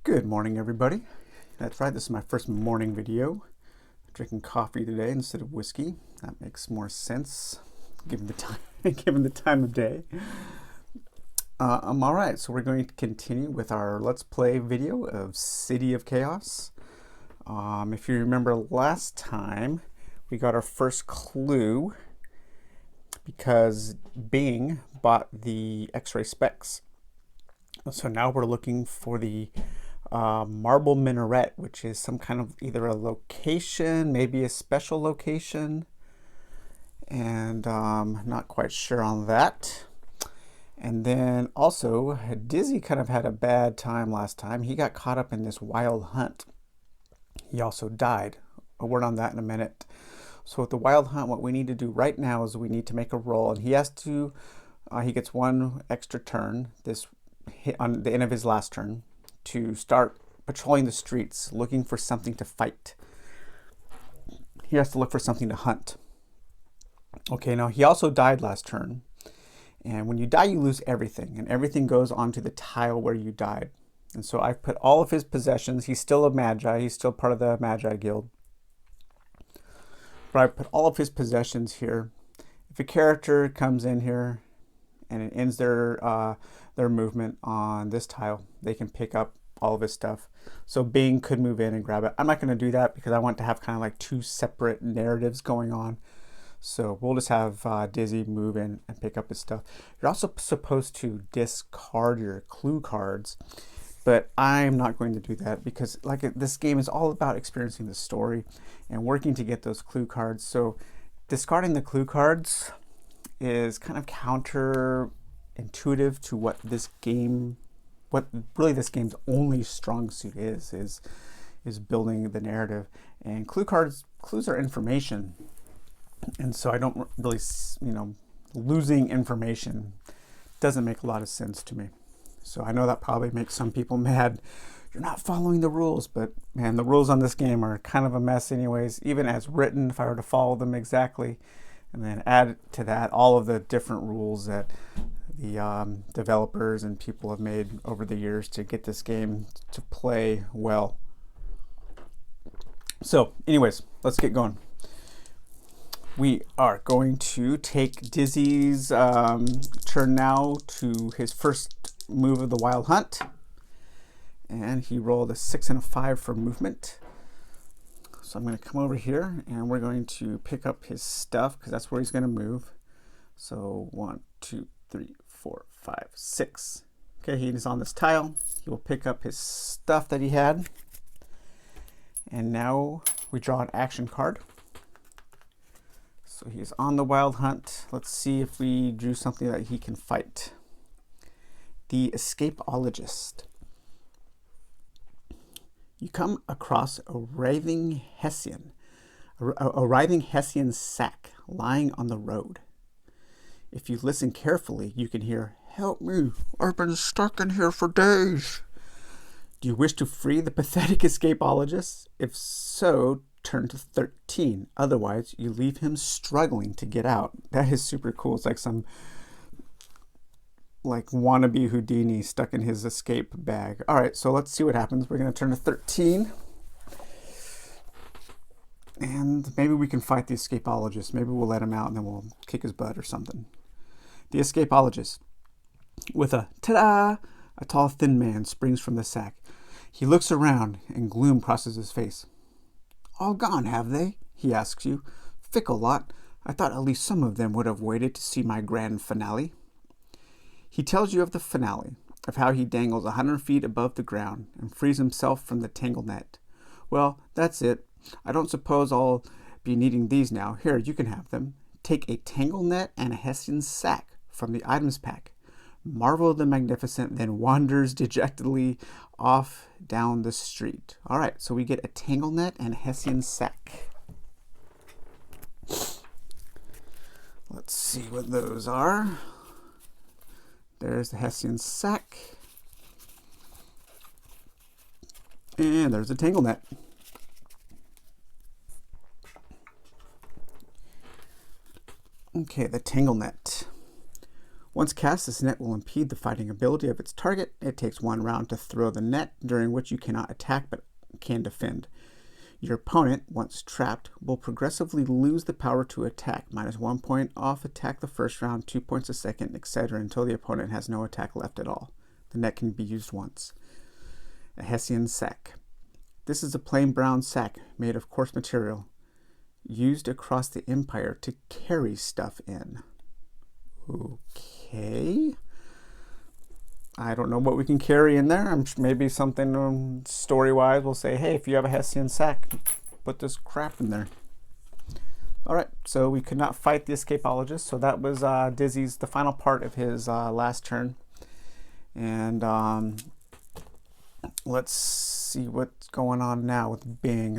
Good morning, everybody. That's right, this is my first morning video. Drinking coffee today instead of whiskey. That makes more sense given the time, given the time of day. All right, so we're going to continue with our Let's Play video of City of Chaos. If you remember last time, we got our first clue because Bing bought the X-ray specs. So now we're looking for the marble minaret, which is some kind of either a location, maybe a special location, and not quite sure on that. And then also Dizzy kind of had a bad time last time. He got caught up in this wild hunt. He also died. A word on that in a minute. So with the wild hunt, what we need to do right now is we need to make a roll, and he has to he gets one extra turn this on the end of his last turn to start patrolling the streets, looking for something to fight. He has to look for something to hunt. Okay, now he also died last turn. And when you die, you lose everything. And everything goes onto the tile where you died. And so I've put all of his possessions. He's still a Magi. He's still part of the Magi Guild. But I put all of his possessions here. If a character comes in here and it ends their movement on this tile, they can pick up all of his stuff. So Bing could move in and grab it. I'm not going to do that because I want to have kind of like two separate narratives going on. So we'll just have Dizzy move in and pick up his stuff. You're also supposed to discard your clue cards, but I'm not going to do that because this game is all about experiencing the story and working to get those clue cards. So discarding the clue cards is kind of counterintuitive to what this game, what really this game's only strong suit is building the narrative. And clues are information. And so I don't really, losing information doesn't make a lot of sense to me. So I know that probably makes some people mad. You're not following the rules, but man, the rules on this game are kind of a mess anyways, even as written, if I were to follow them exactly. And then add to that all of the different rules that the developers and people have made over the years to get this game to play well. So anyways, let's get going. We are going to take Dizzy's turn now to his first move of the wild hunt. And he rolled a 6 and a 5 for movement. So I'm going to come over here and we're going to pick up his stuff because that's where he's going to move. So 1, 2, 3, 4, 5, 6. Okay, he's on this tile. He will pick up his stuff that he had. And now we draw an action card. So he's on the wild hunt. Let's see if we drew something that he can fight. The Escapeologist. You come across a writhing Hessian sack lying on the road. If you listen carefully, you can hear, "Help me, I've been stuck in here for days." Do you wish to free the pathetic escapeologist? If so, turn to 13. Otherwise, you leave him struggling to get out. That is super cool. It's like some wannabe Houdini stuck in his escape bag. All right, so let's see what happens. We're going to turn to 13. And maybe we can fight the escapeologist. Maybe we'll let him out and then we'll kick his butt or something. The escapeologist. With a ta-da! A tall, thin man springs from the sack. He looks around and gloom crosses his face. "All gone, have they?" he asks you. "Fickle lot. I thought at least some of them would have waited to see my grand finale." He tells you of the finale, of how he dangles 100 feet above the ground and frees himself from the tangle net. "Well, that's it. I don't suppose I'll be needing these now. Here, you can have them. Take a tangle net and a Hessian sack from the items pack. Marvel the Magnificent then wanders dejectedly off down the street." All right, so we get a tangle net and a Hessian sack. Let's see what those are. There's the Hessian sack. And there's a tangle net. Okay, the tangle net. Once cast, this net will impede the fighting ability of its target. It takes 1 round to throw the net, during which you cannot attack but can defend. Your opponent, once trapped, will progressively lose the power to attack, -1 point off attack the first round, 2 points a second, etc. until the opponent has no attack left at all. The net can be used once. A Hessian sack. This is a plain brown sack made of coarse material, used across the empire to carry stuff in. Okay. I don't know what we can carry in there. Maybe something story-wise will say, hey, if you have a Hessian sack, put this crap in there. All right, so we could not fight the escapologist. So that was Dizzy's, the final part of his last turn. And let's see what's going on now with Bing.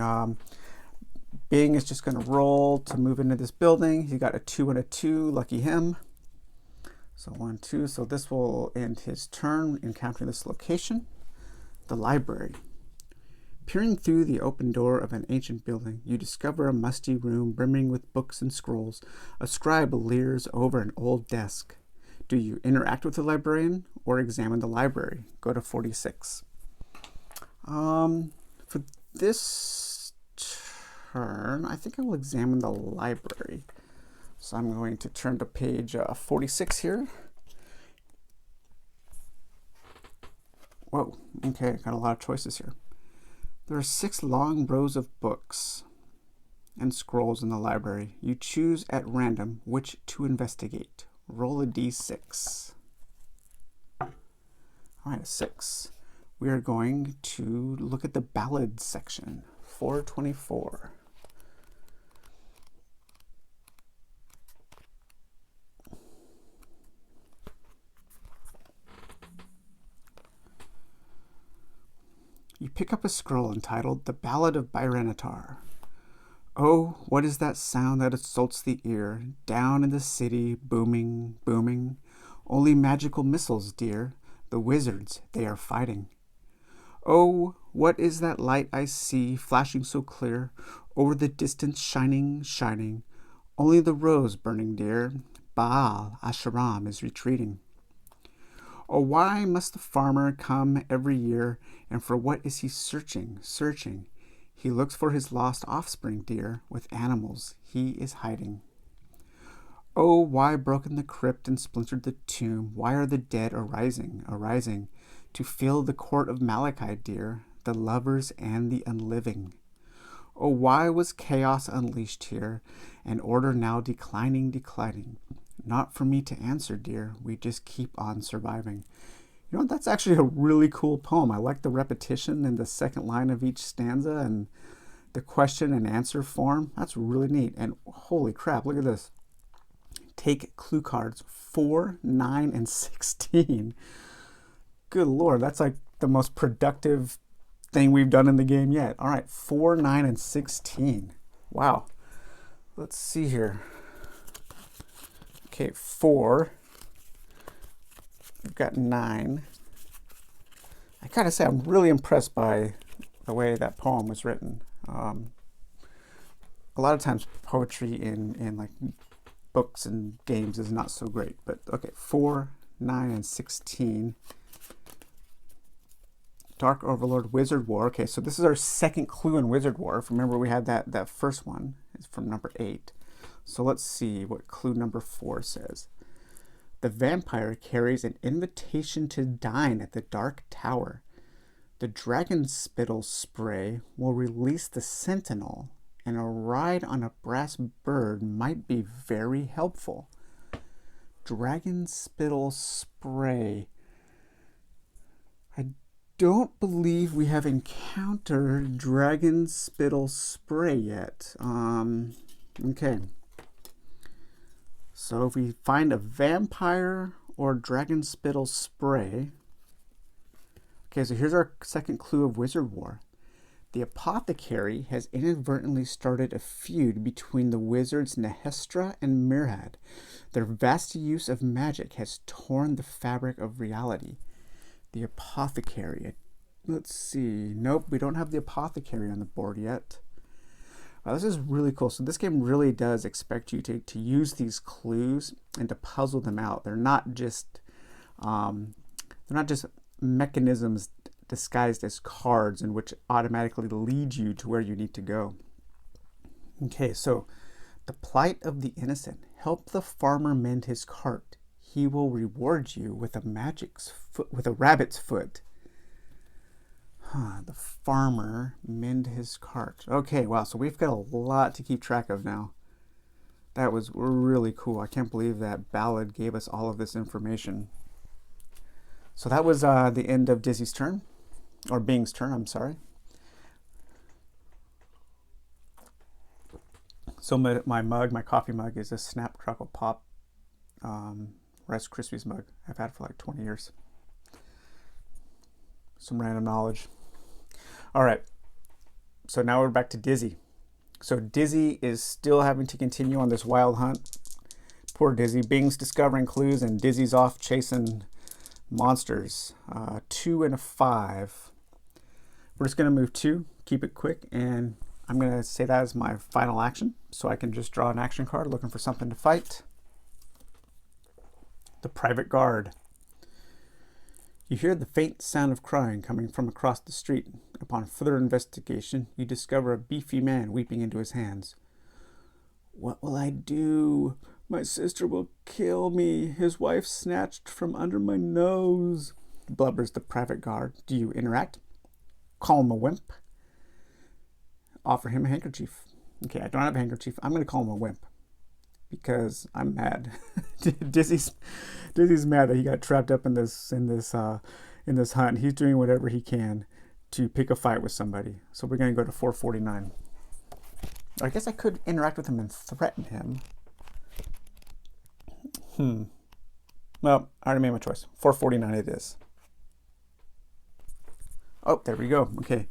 Bing is just going to roll to move into this building. He got a 2 and a 2, lucky him. So 1, 2, so this will end his turn encountering this location, the library. Peering through the open door of an ancient building, you discover a musty room brimming with books and scrolls. A scribe leers over an old desk. Do you interact with the librarian or examine the library? Go to 46. For this turn, I think I will examine the library. So I'm going to turn to page 46 here. Whoa, okay, got a lot of choices here. There are 6 long rows of books and scrolls in the library. You choose at random which to investigate. Roll a d6. All right, a 6. We are going to look at the ballads section, 424. You pick up a scroll entitled The Ballad of Chaos. Oh, what is that sound that assaults the ear? Down in the city, booming, booming. Only magical missiles, dear. The wizards, they are fighting. Oh, what is that light I see, flashing so clear, over the distance shining, shining? Only the rose burning, dear. Baal Asheram is retreating. Oh, why must the farmer come every year, and for what is he searching, searching? He looks for his lost offspring, dear, with animals he is hiding. Oh, why broken the crypt and splintered the tomb? Why are the dead arising, arising, to fill the court of Malachi, dear, the lovers and the unliving? Oh, why was chaos unleashed here, and order now declining, declining? Not for me to answer, dear. We just keep on surviving. You know, that's actually a really cool poem. I like the repetition in the second line of each stanza and the question and answer form. That's really neat. And holy crap, look at this. Take clue cards 4, 9, and 16. Good Lord, that's like the most productive thing we've done in the game yet. All right, 4, 9, and 16. Wow. Let's see here. Okay, 4. We've got 9. I gotta say, I'm really impressed by the way that poem was written. A lot of times poetry in like books and games is not so great, but okay, 4, 9, and 16. Dark Overlord, Wizard War. Okay, so this is our second clue in Wizard War. Remember, we had that first one. It's from number 8. So let's see what clue number 4 says. The vampire carries an invitation to dine at the Dark Tower. The dragon spittle spray will release the sentinel, and a ride on a brass bird might be very helpful. Dragon spittle spray. I don't believe we have encountered dragon spittle spray yet. Okay. So if we find a vampire or dragon spittle spray. Okay, so here's our second clue of Wizard War. The apothecary has inadvertently started a feud between the wizards Nehestra and Mirhad. Their vast use of magic has torn the fabric of reality. The apothecary. Let's see. Nope, we don't have the apothecary on the board yet. Wow, this is really cool. So this game really does expect you to use these clues and to puzzle them out. They're not just mechanisms disguised as cards in which automatically lead you to where you need to go. Okay, so the plight of the innocent. Help the farmer mend his cart. He will reward you with a rabbit's foot. The farmer mend his cart. Okay, wow, so we've got a lot to keep track of now. That was really cool. I can't believe that Ballad gave us all of this information. So that was the end of Dizzy's turn, or Bing's turn, I'm sorry. So my coffee mug is a Snap Crackle Pop Rice Krispies mug. I've had it for like 20 years. Some random knowledge. All right, so now we're back to Dizzy. So Dizzy is still having to continue on this wild hunt. Poor Dizzy. Bing's discovering clues and Dizzy's off chasing monsters. 2 and a 5. We're just going to move 2, keep it quick, and I'm going to say that as my final action, so I can just draw an action card looking for something to fight. The Private Guard. You hear the faint sound of crying coming from across the street. Upon further investigation, you discover a beefy man weeping into his hands. What will I do? My sister will kill me. His wife snatched from under my nose, blubbers the Private Guard. Do you interact? Call him a wimp? Offer him a handkerchief. Okay, I don't have a handkerchief. I'm going to call him a wimp because I'm mad. Dizzy's mad that he got trapped up in this hunt. He's doing whatever he can to pick a fight with somebody. So we're going to go to 449. I guess I could interact with him and threaten him. Well, I already made my choice. 449 it is. Oh, there we go. Okay.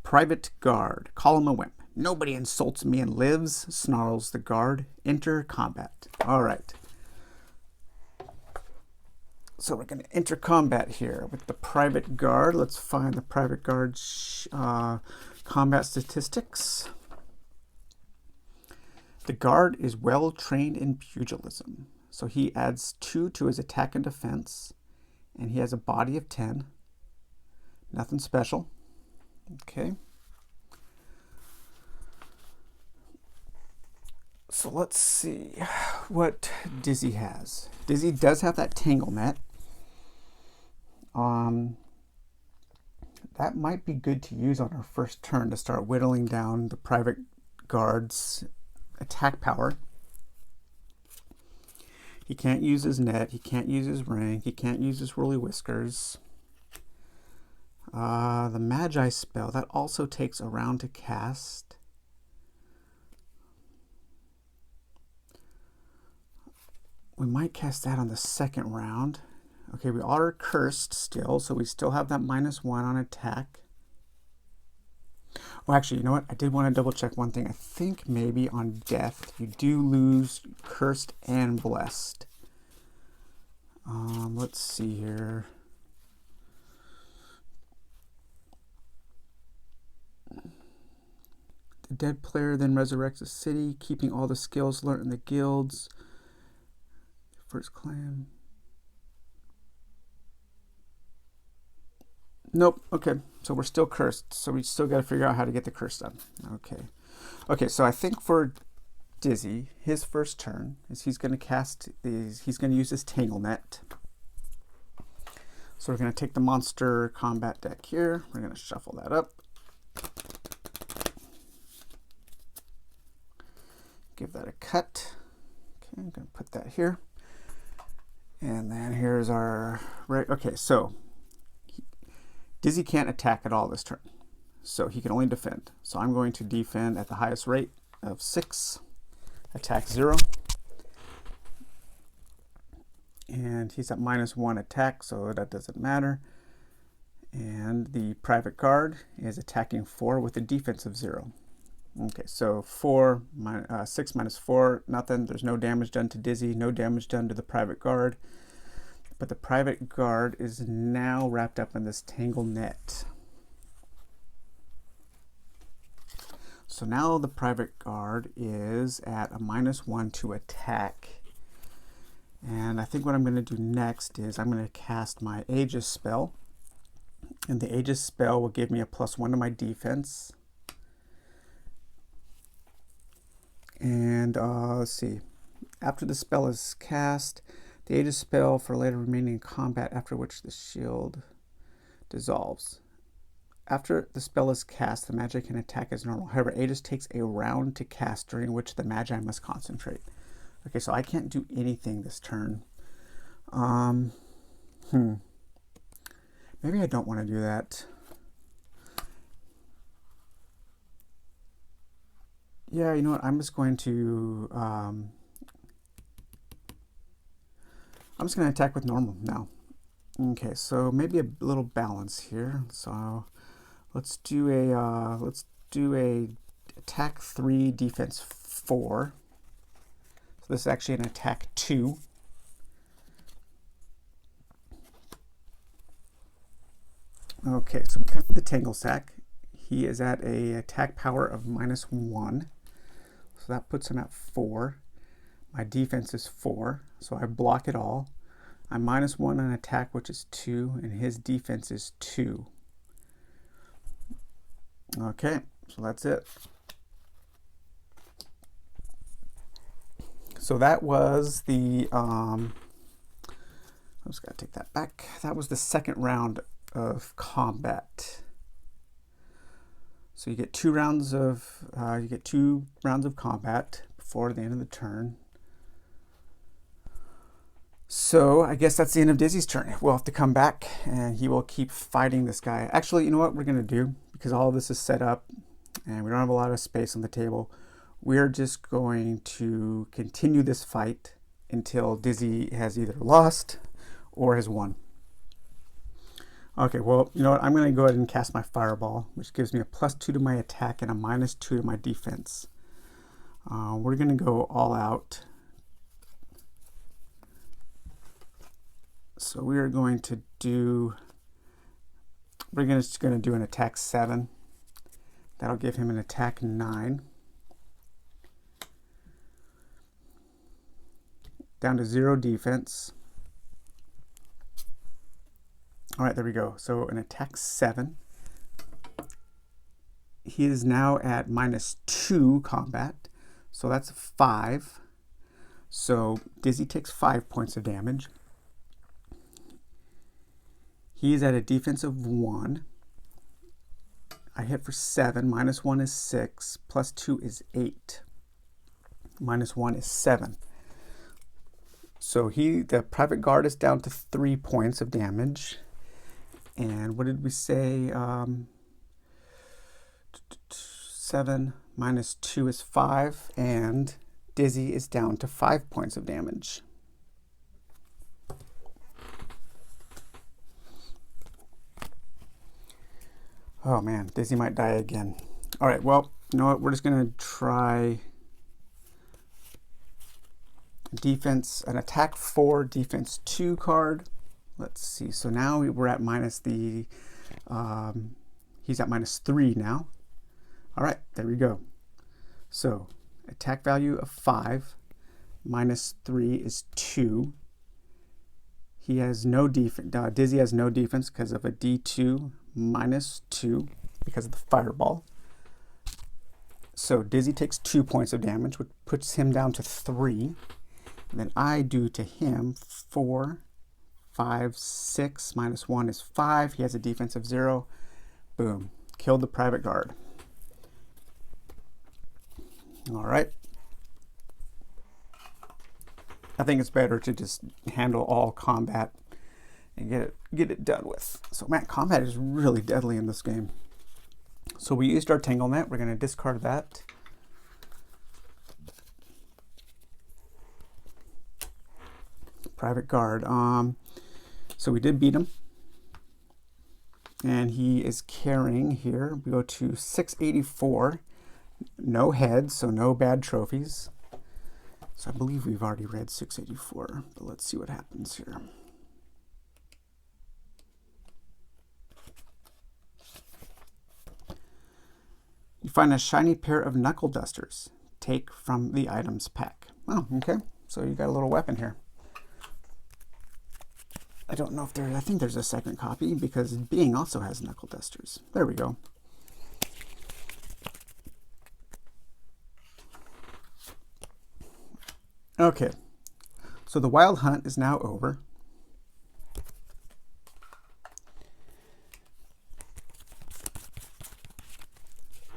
Private Guard. Call him a wimp. Nobody insults me and lives, snarls the guard. Enter combat. All right. So we're going to enter combat here with the Private Guard. Let's find the Private Guard's combat statistics. The guard is well trained in pugilism. So he adds 2 to his attack and defense. And he has a body of 10. Nothing special. Okay. So let's see what Dizzy has. Dizzy does have that tangle net. That might be good to use on our first turn to start whittling down the Private Guard's attack power. He can't use his net. He can't use his ring. He can't use his whirly whiskers. The Magi spell, that also takes a round to cast. We might cast that on the second round. Okay, we are cursed still, so we still have that -1 on attack. Oh, actually, you know what? I did want to double check one thing. I think maybe on death, you do lose cursed and blessed. Let's see here. The dead player then resurrects a city, keeping all the skills learned in the guilds. First claim. Nope. Okay. So we're still cursed. So we still got to figure out how to get the curse done. Okay. Okay. So I think for Dizzy, his first turn is he's going to cast these. He's going to use his Tangle Net. So we're going to take the monster combat deck here. We're going to shuffle that up. Give that a cut. Okay. I'm going to put that here. And then here's our, okay, so Dizzy can't attack at all this turn. So he can only defend. So I'm going to defend at the highest rate of 6, attack 0. And he's at -1 attack, so that doesn't matter. And the Private Guard is attacking 4 with a defense of 0. Okay, so 6 minus 4, nothing. There's no damage done to Dizzy, no damage done to the Private Guard. But the Private Guard is now wrapped up in this Tangle Net. So now the private guard is at a -1 to attack. And I think what I'm going to do next is I'm going to cast my Aegis spell. And the Aegis spell will give me a +1 to my defense. And let's see. After the spell is cast, the Aegis spell for later remaining in combat, after which the shield dissolves. After the spell is cast, the Magi can attack as normal. However, Aegis takes a round to cast, during which the Magi must concentrate. Okay, so I can't do anything this turn. Maybe I don't want to do that. Yeah, you know what? I'm just going to attack with normal now. Okay, so maybe a little balance here. So let's do a attack 3, defense 4. So this is actually an attack 2. Okay, so because of the Tangle Sack, he is at a attack power of -1. So that puts him at 4. My defense is 4, so I block it all. I'm -1 on attack, which is 2, and his defense is 2. Okay, so that's it. So that was the, I just gotta take that back. That was the second round of combat. So you get 2 rounds of combat before the end of the turn. So I guess that's the end of Dizzy's turn. We'll have to come back and he will keep fighting this guy. Actually, you know what we're gonna do? Because all of this is set up and we don't have a lot of space on the table, we're just going to continue this fight until Dizzy has either lost or has won. Okay, well, you know what? I'm going to go ahead and cast my Fireball, which gives me a +2 to my attack and a -2 to my defense. We're going to go all out. So we are going to do, just going to do an attack 7. That'll give him an attack 9. Down to 0 defense. All right, there we go. So an attack 7. He is now at -2 combat. So that's 5. So Dizzy takes 5 points of damage. He's at a defense of 1. I hit for 7. -1 is 6. +2 is 8. -1 is 7. So the private guard is down to 3 points of damage. And what did we say? 7 -2 is 5. And Dizzy is down to 5 points of damage. Oh man, Dizzy might die again. All right, well, you know what? We're just going to try defense, an attack 4, defense 2 card. Let's see. So now we're at he's at -3 now. All right, there we go. So attack value of 5, -3 is 2. He has no defense. Dizzy has no defense because of a D2 -2 because of the Fireball. So Dizzy takes 2 points of damage, which puts him down to 3. And then I do to him 4, 5, 6, -1 is 5. He has a defense of 0. Boom. Killed the private guard. All right. I think it's better to just handle all combat and get it done with. So man, combat is really deadly in this game. So we used our Tangle Net. We're going to discard that. Private guard. So we did beat him. And he is carrying here. We go to 684. No heads, so no bad trophies. So I believe we've already read 684, but let's see what happens here. You find a shiny pair of knuckle dusters. Take from the items pack. Oh, okay. So you got a little weapon here. I don't know if there, I think there's a second copy because Bing also has knuckle dusters. There we go. Okay, so the wild hunt is now over.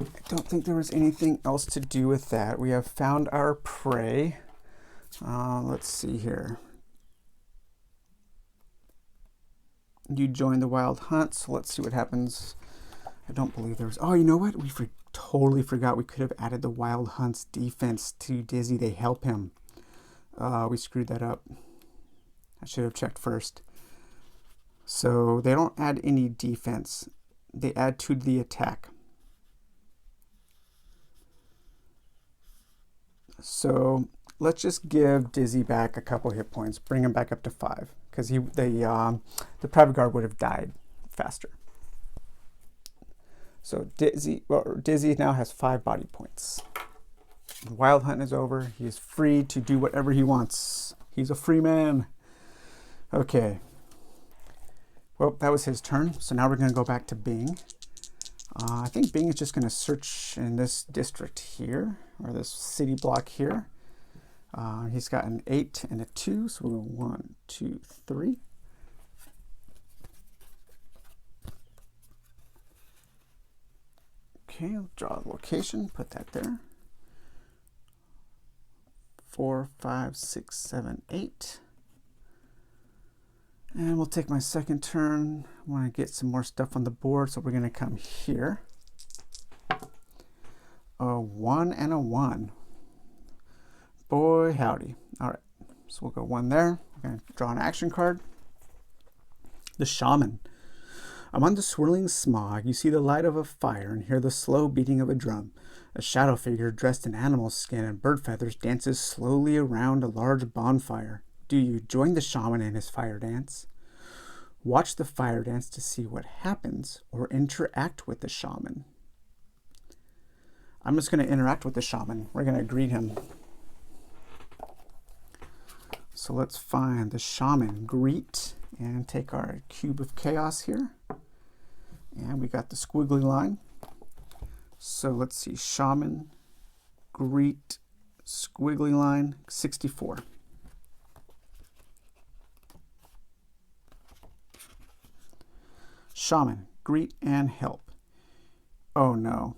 I don't think there was anything else to do with that. We have found our prey. Let's see here. You joined the wild hunt, so let's see what happens. I don't believe there was... Oh, you know what? We totally forgot we could have added the wild hunt's defense to Dizzy. They help him. We screwed that up. I should have checked first. So they don't add any defense. They add to the attack. So let's just give Dizzy back a couple hit points. Bring him back up to 5. Because the private guard would have died faster. So Dizzy now has 5 body points. The wild hunt is over. He is free to do whatever he wants. He's a free man. Okay. Well, that was his turn. So now we're going to go back to Bing. I think Bing is just going to search in this district here, or this city block here. He's got an 8 and a 2, so we'll go 1, 2, 3. Okay, I'll draw a location, put that there. 4, 5, 6, 7, 8. And we'll take my second turn. I want to get some more stuff on the board, so we're going to come here. A 1 and a 1. Boy, howdy. All right, so we'll go 1 there. We're going to draw an action card. The Shaman. Among the swirling smog, you see the light of a fire and hear the slow beating of a drum. A shadow figure dressed in animal skin and bird feathers dances slowly around a large bonfire. Do you join the shaman in his fire dance? Watch the fire dance to see what happens, or interact with the shaman. I'm just going to interact with the shaman. We're going to greet him. So let's find the shaman, greet, and take our cube of chaos here. And we got the squiggly line. So let's see, shaman, greet, squiggly line, 64. Shaman, greet and help. Oh no.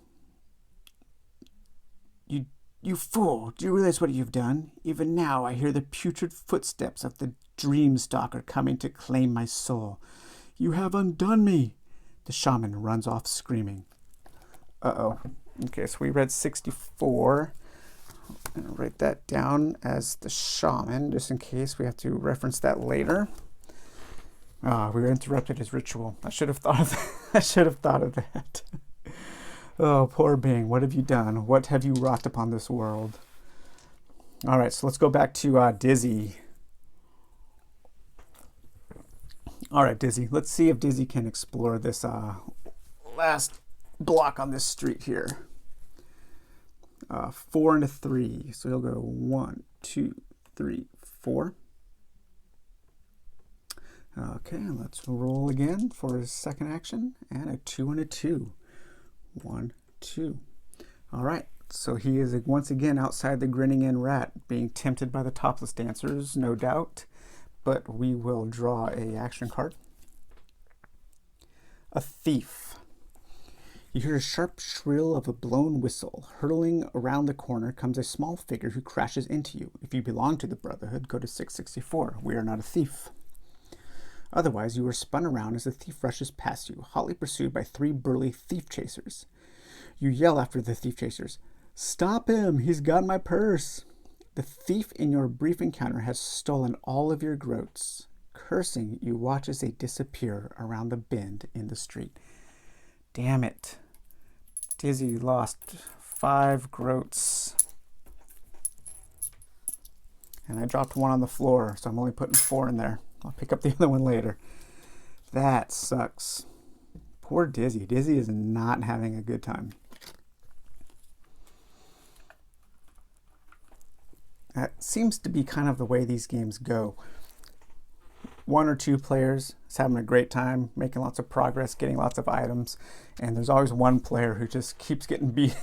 You fool, do you realize what you've done? Even now I hear the putrid footsteps of the dream stalker coming to claim my soul. You have undone me. The shaman runs off screaming. Uh-oh. Okay, so we read 64. I'm going to write that down as the shaman, just in case we have to reference that later. We interrupted his ritual. I should have thought of that. I should have thought of that. Oh, poor Bing. What have you done? What have you wrought upon this world? All right, so let's go back to Dizzy. All right, Dizzy. Let's see if Dizzy can explore this last block on this street here. 4 and a 3. So he'll go 1, 2, 3, 4. Okay, let's roll again for his second action. And a 2 and a 2. 1, 2. All right, so he is once again outside the grinning in rat, being tempted by the topless dancers, no doubt. But we will draw a action card. A thief. You hear a sharp shrill of a blown whistle. Hurtling around the corner comes a small figure who crashes into you. If you belong to the Brotherhood, go to 664. We are not a thief. Otherwise, you are spun around as the thief rushes past you, hotly pursued by 3 burly thief chasers. You yell after the thief chasers, "Stop him! He's got my purse!" The thief in your brief encounter has stolen all of your groats. Cursing, you watch as they disappear around the bend in the street. Damn it. Dizzy lost 5 groats. And I dropped 1 on the floor, so I'm only putting 4 in there. I'll pick up the other one later. That sucks. Poor Dizzy. Dizzy is not having a good time. That seems to be kind of the way these games go. One or two players is having a great time, making lots of progress, getting lots of items, and there's always one player who just keeps getting beat,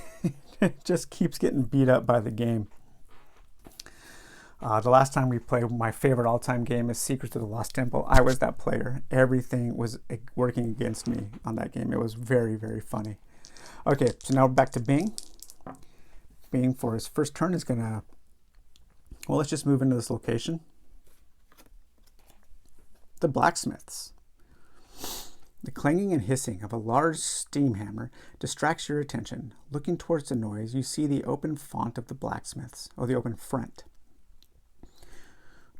just keeps getting beat up by the game. The last time we played, my favorite all-time game is Secrets of the Lost Temple. I was that player. Everything was working against me on that game. It was very, very funny. Okay, so now back to Bing. Bing, for his first turn, is gonna, well, let's just move into this location. The blacksmiths. The clanging and hissing of a large steam hammer distracts your attention. Looking towards the noise, you see the open front of the blacksmiths, or the open front.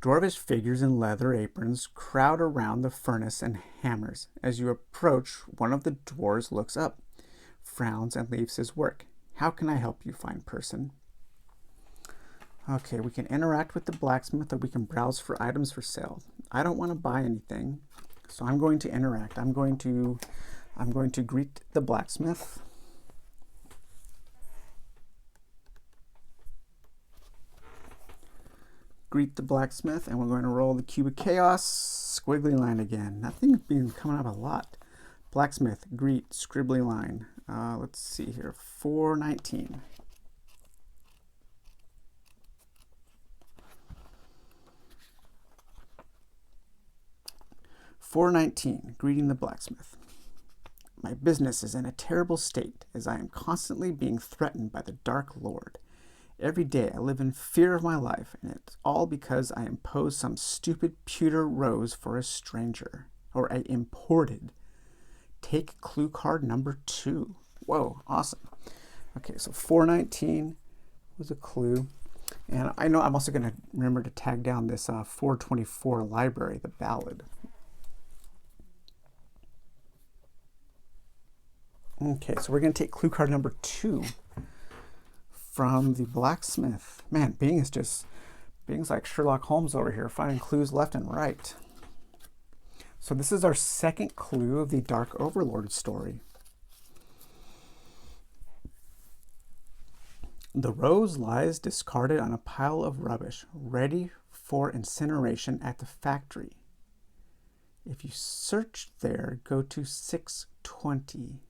Dwarvish figures in leather aprons crowd around the furnace and hammers. As you approach, one of the dwarves looks up, frowns, and leaves his work. How can I help you, fine person? Okay, we can interact with the blacksmith, or we can browse for items for sale. I don't want to buy anything, so I'm going to interact. I'm going to greet the blacksmith. Greet the blacksmith, and we're going to roll the cube of chaos. Squiggly line again. That thing's been coming up a lot. Blacksmith, greet, scribbly line. Let's see here. 419. Greeting the blacksmith. My business is in a terrible state, as I am constantly being threatened by the Dark Lord. Every day I live in fear of my life, and it's all because I imposed some stupid pewter rose for a stranger, or I imported. Take clue card number 2. Whoa, awesome. Okay, so 419 was a clue. And I know I'm also going to remember to tag down this 424 library, the ballad. Okay, so we're going to take clue card number 2 from the blacksmith. Man, Bing's like Sherlock Holmes over here, finding clues left and right. So this is our second clue of the Dark Overlord story. The rose lies discarded on a pile of rubbish, ready for incineration at the factory. If you search there, go to 620.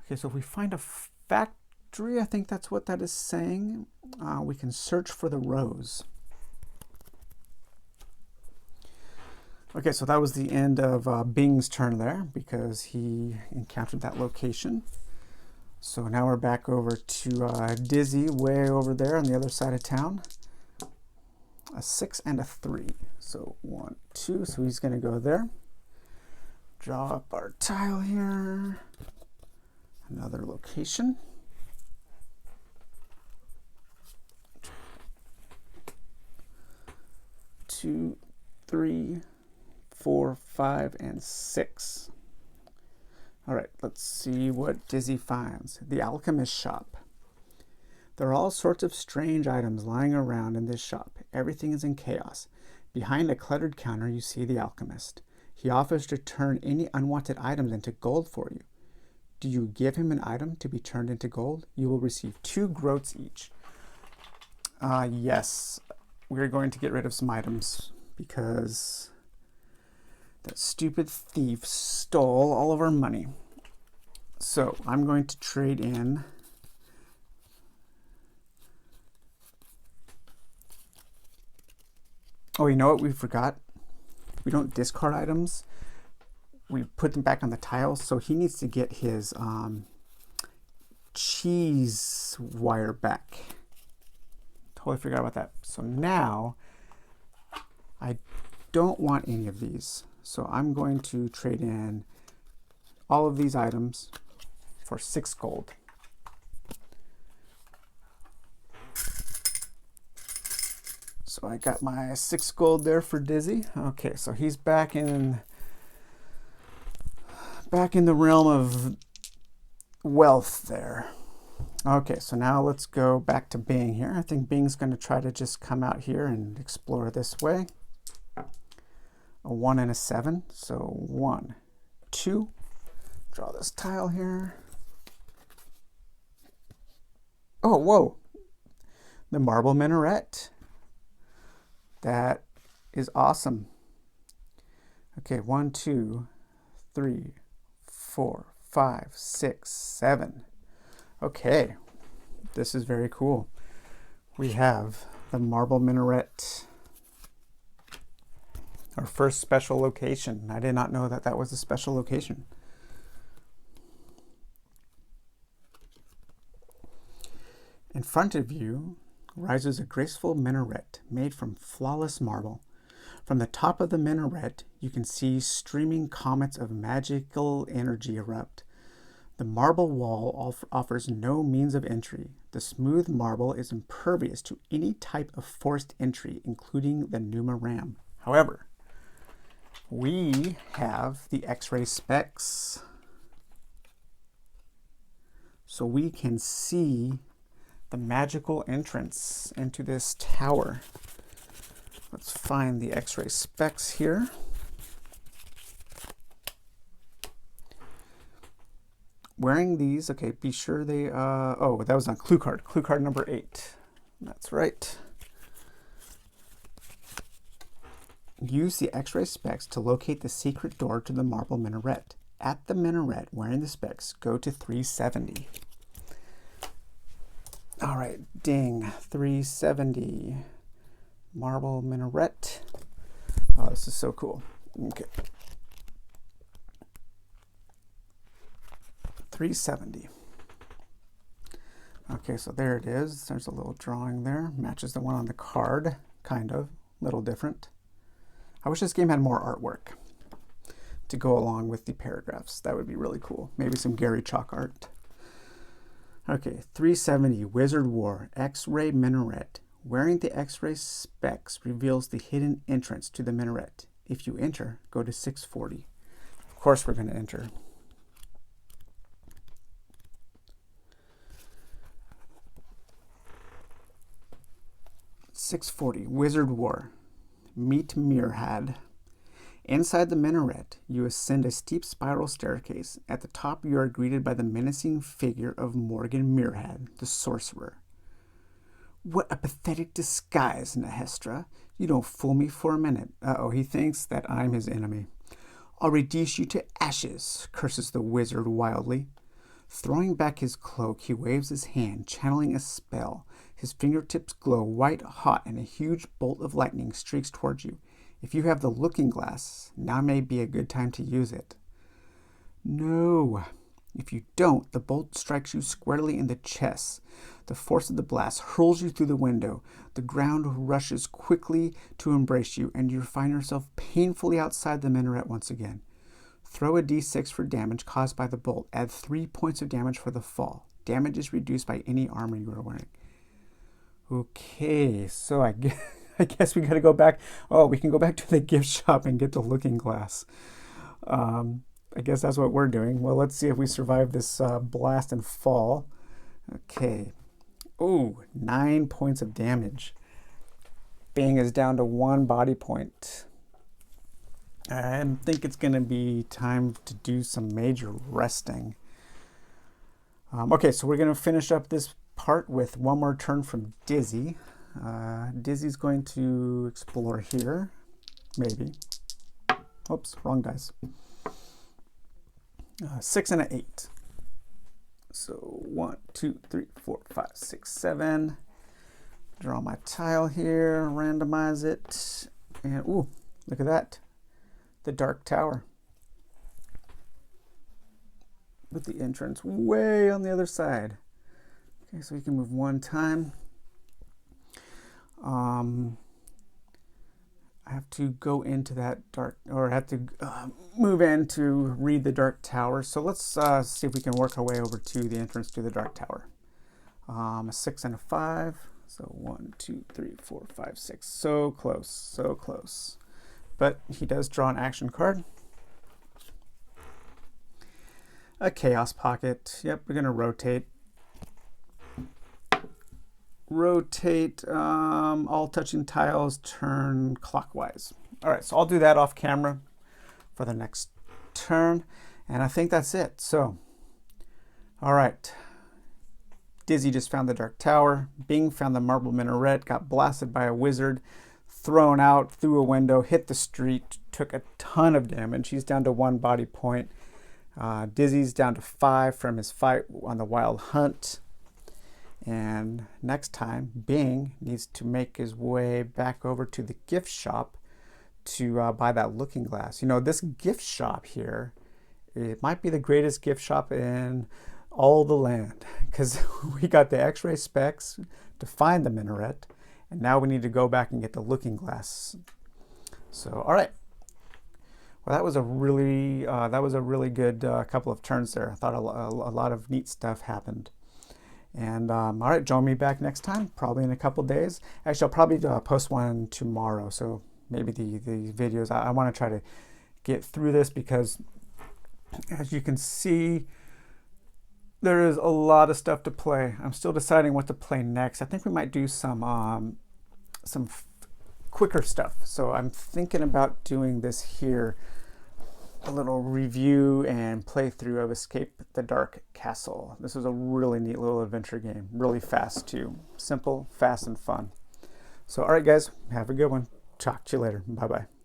Okay, so if we find a factory, I think that's what that is saying, we can search for the rose. Okay, so that was the end of Bing's turn there, because he encountered that location. So now we're back over to Dizzy, way over there on the other side of town. A 6 and a 3. So 1, 2, so he's going to go there. Draw up our tile here. Another location. 2, 3, 4, 5, and 6. All right, let's see what Dizzy finds. The alchemist shop. There are all sorts of strange items lying around in this shop. Everything is in chaos. Behind a cluttered counter, you see the alchemist. He offers to turn any unwanted items into gold for you. Do you give him an item to be turned into gold? You will receive 2 groats each. Yes, we're going to get rid of some items because that stupid thief stole all of our money. So I'm going to trade in oh, you know what we forgot? We don't discard items. We put them back on the tile, so he needs to get his cheese wire back. Totally forgot about that. So now I don't want any of these. So I'm going to trade in all of these items for 6 gold. So I got my 6 gold there for Dizzy. Okay, so he's back in the realm of wealth there. Okay, so now let's go back to Bing here. I think Bing's going to try to just come out here and explore this way. A 1 and a 7. So 1, 2. Draw this tile here. Oh, whoa. The marble minaret. That is awesome. Okay, 1, 2, 3, 4, 5, 6, 7. Okay, this is very cool. We have the marble minaret, our first special location. I did not know that that was a special location. In front of you rises a graceful minaret made from flawless marble. From the top of the minaret, you can see streaming comets of magical energy erupt. The marble wall offers no means of entry. The smooth marble is impervious to any type of forced entry, including the Numa Ram. However, we have the X-ray specs, so we can see the magical entrance into this tower. Let's find the X-ray specs here. Wearing these, okay, be sure they, oh, that was on clue card number 8. That's right. Use the X-ray specs to locate the secret door to the marble minaret. At the minaret, wearing the specs, go to 370. All right, ding, 370. Marble minaret. Oh, this is so cool. Okay. 370. Okay, so there it is. There's a little drawing there. Matches the one on the card, kind of. Little different. I wish this game had more artwork to go along with the paragraphs. That would be really cool. Maybe some Gary Chalk art. Okay, 370, Wizard War, X-ray minaret. Wearing the X-ray specs reveals the hidden entrance to the minaret. If you enter, go to 640. Of course we're going to enter. "640, Wizard War, meet Mirhad. Inside the minaret, you ascend a steep spiral staircase. At the top, you are greeted by the menacing figure of Morgan Mirhad, the sorcerer. What a pathetic disguise, Nehestra. You don't fool me for a minute. Uh-oh, he thinks that I'm his enemy. I'll reduce you to ashes, curses the wizard wildly. Throwing back his cloak, he waves his hand, channeling a spell. His fingertips glow white hot, and a huge bolt of lightning streaks towards you. If you have the looking glass, now may be a good time to use it. No. If you don't, the bolt strikes you squarely in the chest. The force of the blast hurls you through the window. The ground rushes quickly to embrace you, and you find yourself painfully outside the minaret once again. Throw a d6 for damage caused by the bolt. Add 3 points of damage for the fall. Damage is reduced by any armor you are wearing. Okay, so I guess we got to go back. Oh, we can go back to the gift shop and get the looking glass. I guess that's what we're doing. Well, let's see if we survive this blast and fall. Okay. Ooh, 9 points of damage. Bang is down to 1 body point. I think it's going to be time to do some major resting. Okay, so we're going to finish up this part with one more turn from Dizzy. Dizzy's going to explore here, maybe. Oops, wrong dice. 6 and an 8. So 1, 2, 3, 4, 5, 6, 7. Draw my tile here, randomize it, and ooh, look at that. The Dark Tower. With the entrance way on the other side. Okay, so we can move 1 time. I have to go into that dark, or I have to move in to read the Dark Tower. So let's see if we can work our way over to the entrance to the Dark Tower. A 6 and a 5. So 1, 2, 3, 4, 5, 6. So close, so close. But he does draw an action card. A Chaos Pocket. Yep, we're going to rotate. Rotate all touching tiles, turn clockwise. All right, so I'll do that off camera for the next turn. And I think that's it. So, all right. Dizzy just found the Dark Tower. Bing found the marble minaret, got blasted by a wizard. thrown out through a window, hit the street, took a ton of damage. He's down to 1 body point. Dizzy's down to 5 from his fight on the wild hunt. And next time, Bing needs to make his way back over to the gift shop to buy that looking glass. You know, this gift shop here, it might be the greatest gift shop in all the land, because we got the x-ray specs to find the minaret, and now we need to go back and get the looking glass. So, all right. Well, that was a really good couple of turns there. I thought a lot of neat stuff happened. And all right, join me back next time, probably in a couple days. Actually, I'll probably post one tomorrow, so maybe the videos. I want to try to get through this because, as you can see, there is a lot of stuff to play. I'm still deciding what to play next. I think we might do some quicker stuff. So I'm thinking about doing this here, a little review and playthrough of Escape the Dark Castle. This is a really neat little adventure game. Really fast too. Simple, fast, and fun. So all right guys, have a good one. Talk to you later. Bye-bye.